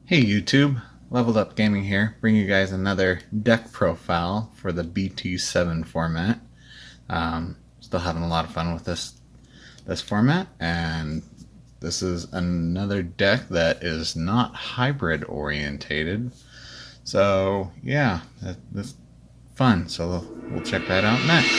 Hey YouTube, Leveled Up Gaming here, bringing you guys another deck profile for the BT7 format. Still having a lot of fun with this format, and this is another deck that is not hybrid orientated. So yeah, that's fun. So we'll check that out next.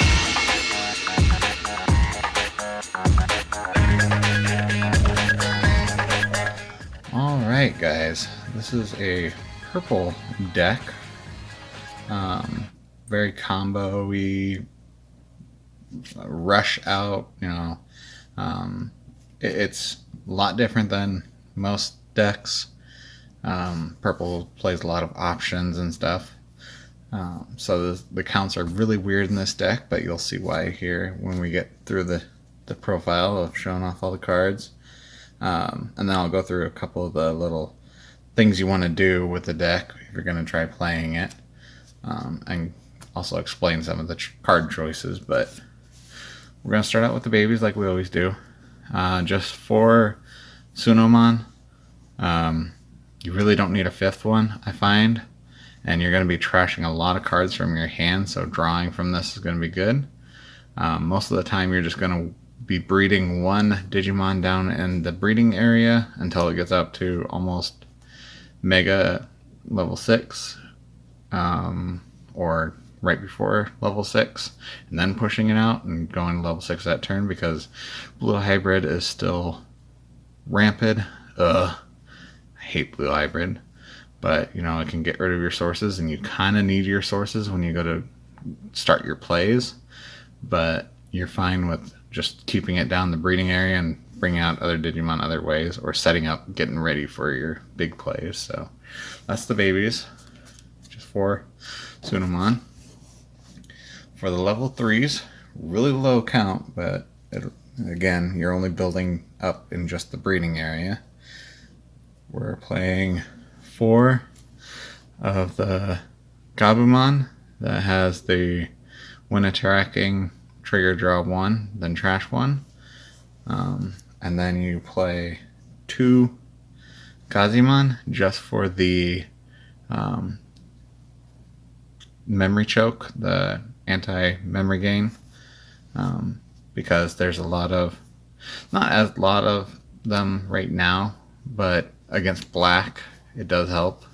Alright guys, this is a purple deck. Very combo-y, rush out, it's a lot different than most decks. Purple plays a lot of options and stuff. So the counts are really weird in this deck, but you'll see why here when we get through the profile of showing off all the cards. And then I'll go through a couple of the little things you want to do with the deck if you're going to try playing it, and also explain some of the card choices. But we're going to start out with the babies like we always do. Just 4 Sunomon. You really don't need a 5th one, I find, and you're going to be trashing a lot of cards from your hand, so drawing from this is going to be good. Most of the time you're just going to be breeding one Digimon down in the breeding area until it gets up to almost Mega level 6, or right before level 6, and then pushing it out and going to level 6 that turn, because Blue Hybrid is still rampant. I hate Blue Hybrid, but it can get rid of your sources, and you kind of need your sources when you go to start your plays, but you're fine with just keeping it down the breeding area and bringing out other Digimon other ways, or setting up, getting ready for your big plays. So that's the babies. Just 4 Sunomon. For the level 3s, really low count, but again, you're only building up in just the breeding area. We're playing 4 of the Gabumon that has the when attacking trigger draw 1, then trash 1. And then you play 2 Gazimon just for the memory choke, the anti-memory gain, because there's not as lot of them right now, but against black it does help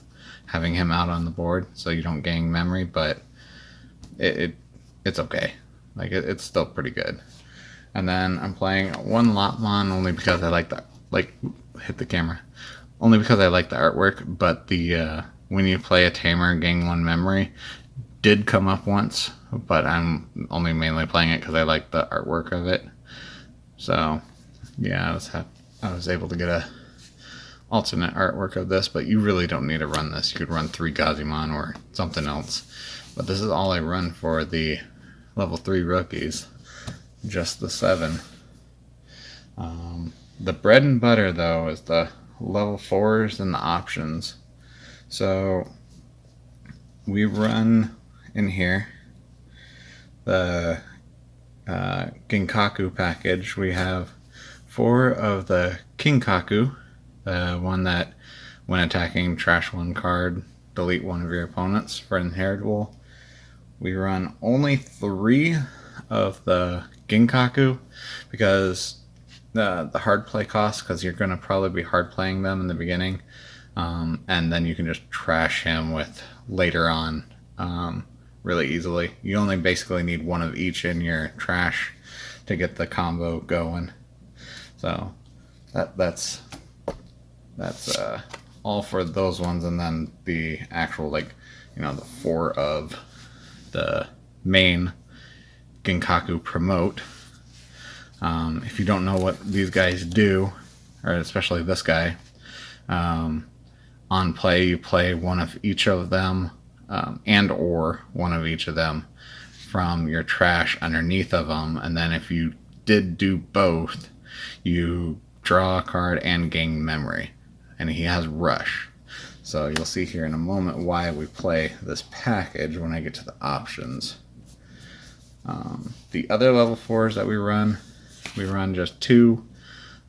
having him out on the board so you don't gain memory, but it's okay. Like, it's still pretty good. And then I'm playing 1 Lopmon only because I like hit the camera. Only because I like the artwork, but the when you play a tamer gain 1 memory did come up once, but I'm only mainly playing it because I like the artwork of it. So yeah, I was able to get a alternate artwork of this, but you really don't need to run this. You could run 3 Gazimon or something else, but this is all I run for the level 3 rookies, just the 7. The bread and butter though is the level 4s and the options. So we run in here the Ginkaku package. We have 4 of the Kinkaku, the one that when attacking trash 1 card, delete 1 of your opponents for inheritable. We run only 3 of the Ginkaku because the hard play cost, because you're going to probably be hard playing them in the beginning, and then you can just trash him with later on really easily. You only basically need 1 of each in your trash to get the combo going. So that's all for those ones, and then the actual the 4 of the main Ginkaku promote. If you don't know what these guys do, or especially this guy, on play you play 1 of each of them, and or 1 of each of them from your trash underneath of them, and then if you did do both, you draw a card and gain memory, and he has rush. So you'll see here in a moment why we play this package when I get to the options. The other level 4s that we run just 2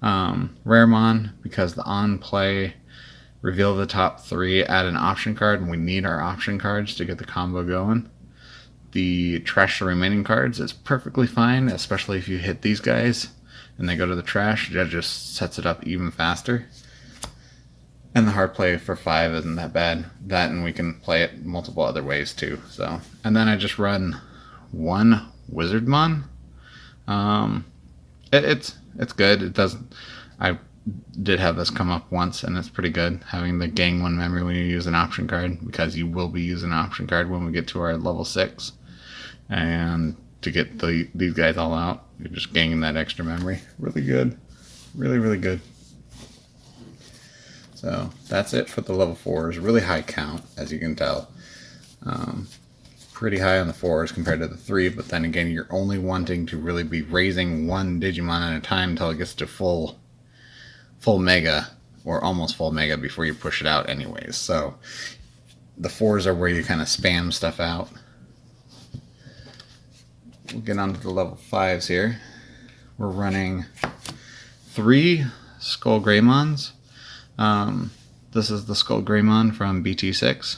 Raremon, because the on play reveal the top 3, add an option card, and we need our option cards to get the combo going. The trash the remaining cards is perfectly fine, especially if you hit these guys and they go to the trash. That just sets it up even faster. And the hard play for 5 isn't that bad. That, and we can play it multiple other ways too. So, and then I just run 1 Wizardmon. It's good. It doesn't. I did have this come up once, and it's pretty good having the gain 1 memory when you use an option card, because you will be using an option card when we get to our level 6, and to get these guys all out, you're just gaining that extra memory. Really good, really good. So that's it for the level 4s. Really high count, as you can tell. Pretty high on the 4s compared to the 3, but then again, you're only wanting to really be raising 1 Digimon at a time until it gets to full mega, or almost full mega, before you push it out anyways. So the 4s are where you kind of spam stuff out. We'll get on to the level 5s here. We're running 3 Skull Greymons. This is the Skull Greymon from BT7,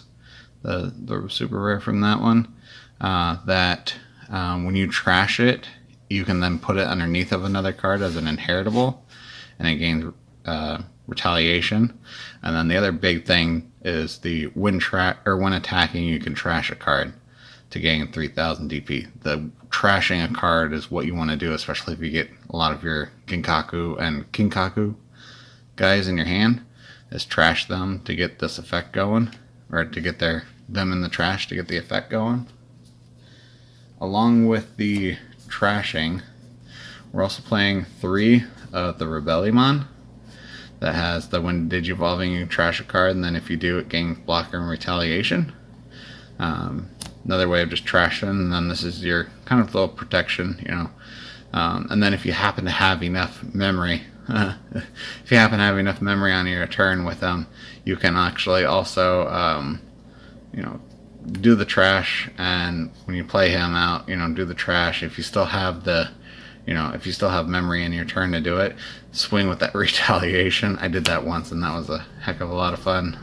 the super rare from that one. When you trash it, you can then put it underneath of another card as an inheritable, and it gains retaliation. And then the other big thing is the when attacking, you can trash a card to gain 3000 DP. The trashing a card is what you want to do, especially if you get a lot of your Ginkaku and Kinkaku guys in your hand, is trash them to get this effect going, or to get them in the trash to get the effect going. Along with the trashing, we're also playing 3 of the Rebellion that has the when digivolving, you trash a card, and then if you do, it gains blocker and retaliation. Another way of just trashing, and then this is your kind of little protection, you know. And then if you happen to have enough memory, if you happen to have enough memory on your turn with them, you can actually also, do the trash, and when you play him out, do the trash. If you still have if you still have memory in your turn to do it, swing with that retaliation. I did that once, and that was a heck of a lot of fun.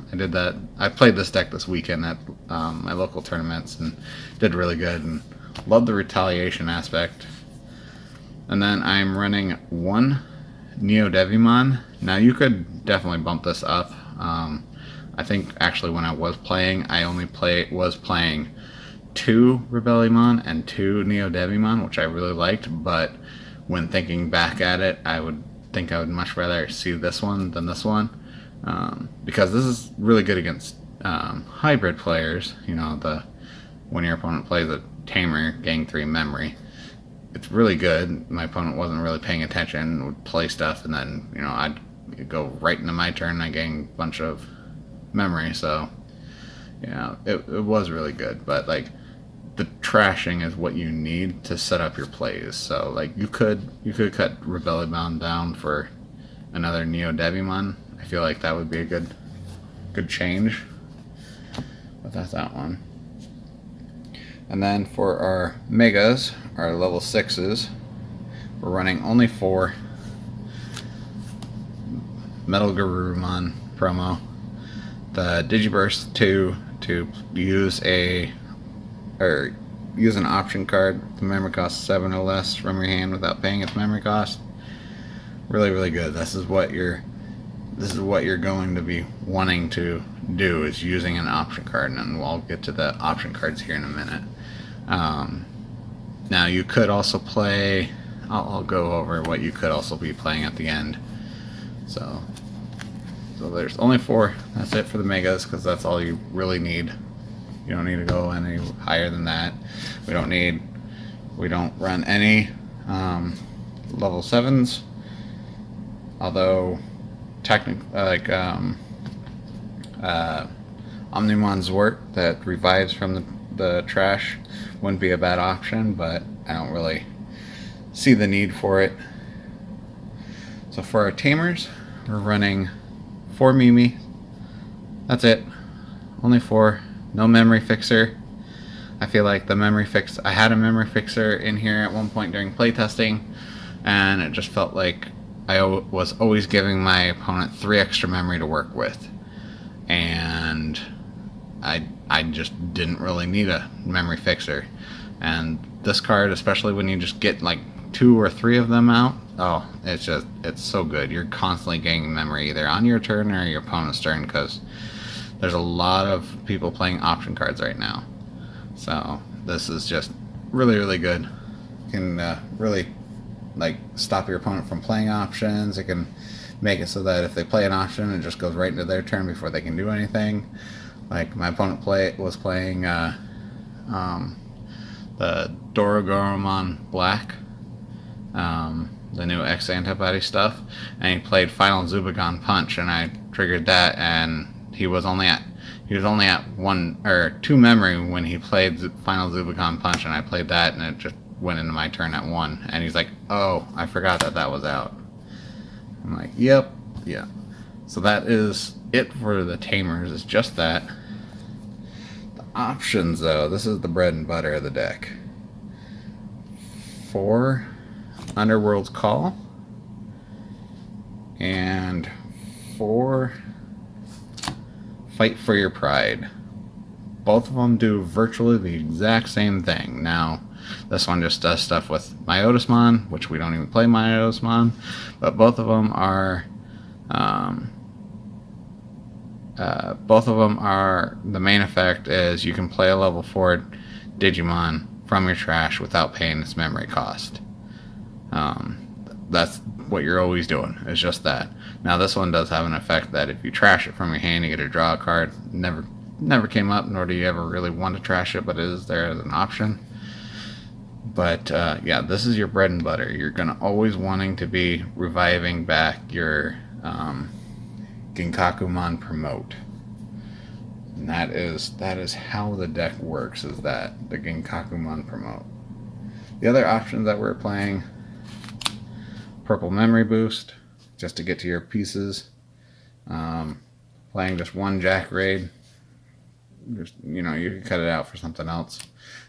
I played this deck this weekend at my local tournaments, and did really good, and loved the retaliation aspect. And then I'm running 1 Neo Devimon. Now you could definitely bump this up. I think actually when I was playing, I only was playing 2 Rebellion and 2 Neo Devimon, which I really liked, but when thinking back at it, I would much rather see this one than this one, because this is really good against hybrid players. When your opponent plays a tamer, gain 3 memory, it's really good. My opponent wasn't really paying attention, would play stuff, and then I'd go right into my turn, and I gain a bunch of memory. So it was really good, but like, the trashing is what you need to set up your plays. So like, you could cut Rebellion down for another Neo Devimon. I feel like that would be a good change. But that's that one. And then for our megas, our level 6s, we're running only 4 Metal Garurumon promo. The Digiburst 2 to use an option card. The memory cost 7 or less from your hand without paying its memory cost. Really good. This is what you're going to be wanting to do, is using an option card, and we'll get to the option cards here in a minute. Now you could also play, I'll go over what you could also be playing at the end. So there's only 4. That's it for the megas, because that's all you really need. You don't need to go any higher than that. We don't run any level 7s, although technically, like Omnimon Zwart that revives from the trash wouldn't be a bad option, but I don't really see the need for it. So for our tamers, we're running 4 Mimi. That's it. Only 4. No memory fixer. I feel like I had a memory fixer in here at one point during playtesting, and it just felt like I was always giving my opponent 3 extra memory to work with. and I just didn't really need a memory fixer. And this card, especially when you just get like 2 or 3 of them out, oh, it's so good. You're constantly gaining memory either on your turn or your opponent's turn, because there's a lot of people playing option cards right now. So this is just really, really good. You can really like stop your opponent from playing options. It can make it so that if they play an option, it just goes right into their turn before they can do anything. Like my opponent was playing the Dorogoromon Black, the new X antibody stuff, and he played Final Zubagon Punch, and I triggered that, and he was only at 1 or 2 memory when he played Final Zubagon Punch, and I played that, and it just went into my turn at 1. And he's like, "Oh, I forgot that was out." I'm like, "Yep, yeah." So that is it for the Tamers. It's just that. The options, though, this is the bread and butter of the deck. 4 Underworld's Call and 4 Fight for Your Pride. Both of them do virtually the exact same thing. Now, this one just does stuff with Myotismon, which we don't even play Myotismon, but both of them are the main effect is you can play a level 4 Digimon from your trash without paying its memory cost. That's what you're always doing. It's just that. Now this one does have an effect that if you trash it from your hand, you get to draw a card. Never came up, nor do you ever really want to trash it, but it is there as an option. But yeah, this is your bread and butter. You're gonna always wanting to be reviving back your Ginkakumon Promote. And that is how the deck works, is that the Ginkakumon Promote. The other options that we're playing, Purple Memory Boost, just to get to your pieces. Playing just 1 Jack Raid. Just, you can cut it out for something else.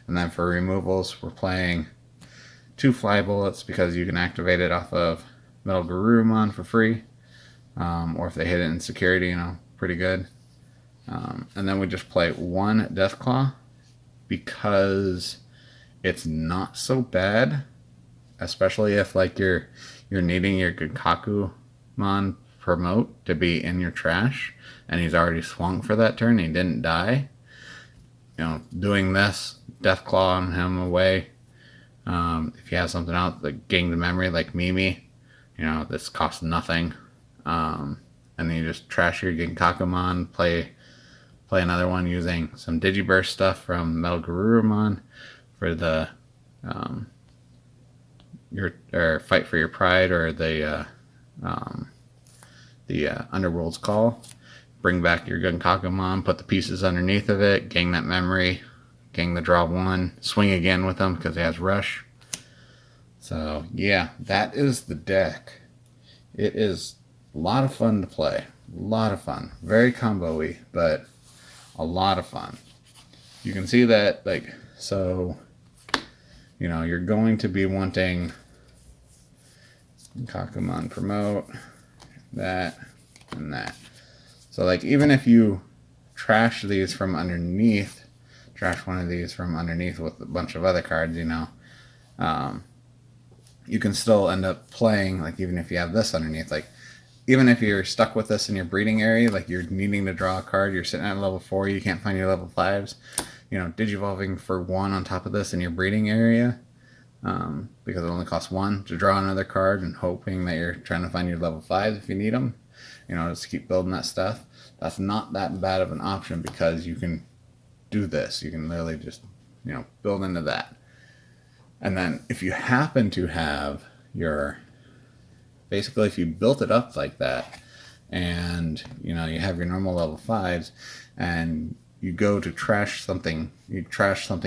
And then for removals, we're playing 2 Fly Bullets, because you can activate it off of Metal Garurumon for free. Or if they hit it in security, pretty good. And then we just play 1 Deathclaw, because it's not so bad, especially if like you're needing your Ginkakumon Promote to be in your trash, and he's already swung for that turn, he didn't die. Doing this, Deathclaw on him away. If you have something else that gain the memory, like Mimi, this costs nothing. And then you just trash your Ginkakumon, play another one using some Digiburst stuff from Metal Garurumon for the your Fight for Your Pride, or the Underworld's Call. Bring back your Ginkakumon, put the pieces underneath of it, gain that memory, gain the draw 1, swing again with them because it has Rush. So yeah, that is the deck. It is a lot of fun to play. A lot of fun. Very combo-y, but a lot of fun. You can see that, you're going to be wanting Kakumon Promote, that, and that. So, even if you trash these from underneath, trash one of these from underneath with a bunch of other cards, you can still end up playing, even if you have this underneath, even if you're stuck with this in your breeding area, you're needing to draw a card, you're sitting at level 4, you can't find your level 5s, Digivolving for 1 on top of this in your breeding area, because it only costs 1 to draw another card, and hoping that you're trying to find your level 5s if you need them, just keep building that stuff. That's not that bad of an option, because you can do this. You can literally just, build into that. And then if you happen to have basically if you built it up like that, and, you have your normal level 5s, and you go to trash something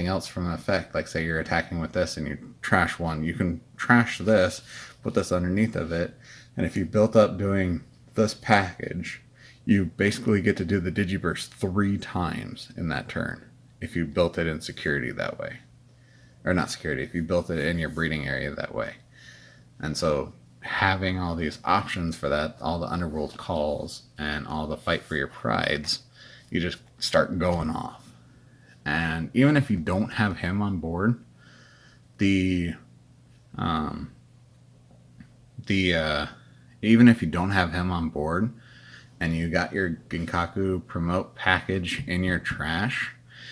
else from an effect, say you're attacking with this and you trash 1, you can trash this, put this underneath of it, and if you built up doing this package, you basically get to do the Digiburst 3 times in that turn, if you built it in security that way. Or not security, if you built it in your breeding area that way. And so having all these options for that, all the Underworld Calls and all the Fight for Your Prides, you just start going off. And even if you don't have him on board, the even if you don't have him on board and you got your Ginkaku promote package in your trash,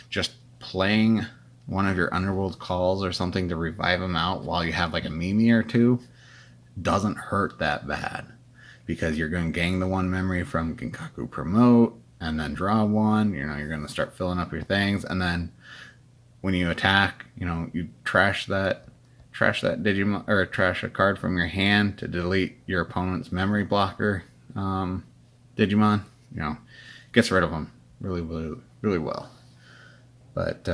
just playing one of your Underworld calls or something to revive him out while you have like a Mimi or two doesn't hurt that bad, because you're going to gain the one memory from Ginkaku promote and then draw one. You know, you're going to start filling up your things, and then when you attack, you know, you trash that Digimon, or trash a card from your hand to delete your opponent's memory blocker Digimon. You know, gets rid of them really, really, really well. But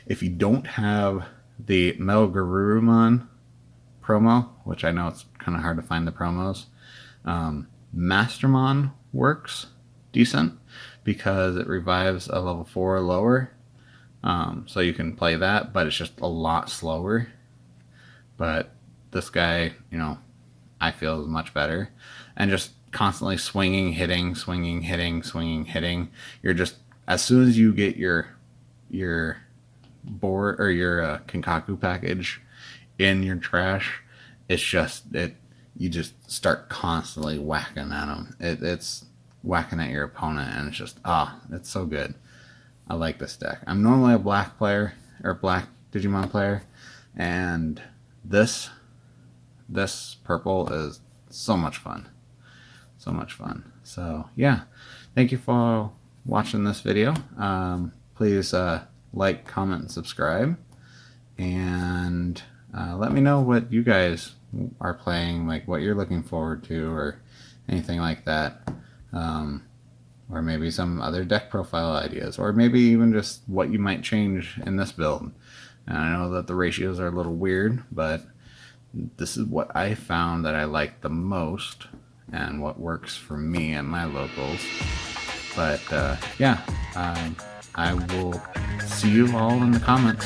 if you don't have the Melgarurumon promo, which I know it's kind of hard to find the promos, Mastermon works decent because it revives a level 4 or lower. So you can play that, but it's just a lot slower. But this guy, you know, I feel is much better. And just constantly swinging, hitting, swinging, hitting, swinging, hitting. You're just, as soon as you get your board or your Kinkaku package in your trash, it's just, you just start constantly whacking at them. It's whacking at your opponent, and it's just, it's so good. I like this deck. I'm normally a black player, or black Digimon player, and this purple is so much fun. So much fun. So yeah, thank you for watching this video. Please like, comment, and subscribe, and let me know what you guys are playing, like what you're looking forward to, or anything like that. Or maybe some other deck profile ideas, or maybe even just what you might change in this build. And I know that the ratios are a little weird, but this is what I found that I like the most and what works for me and my locals. But yeah, I will see you all in the comments.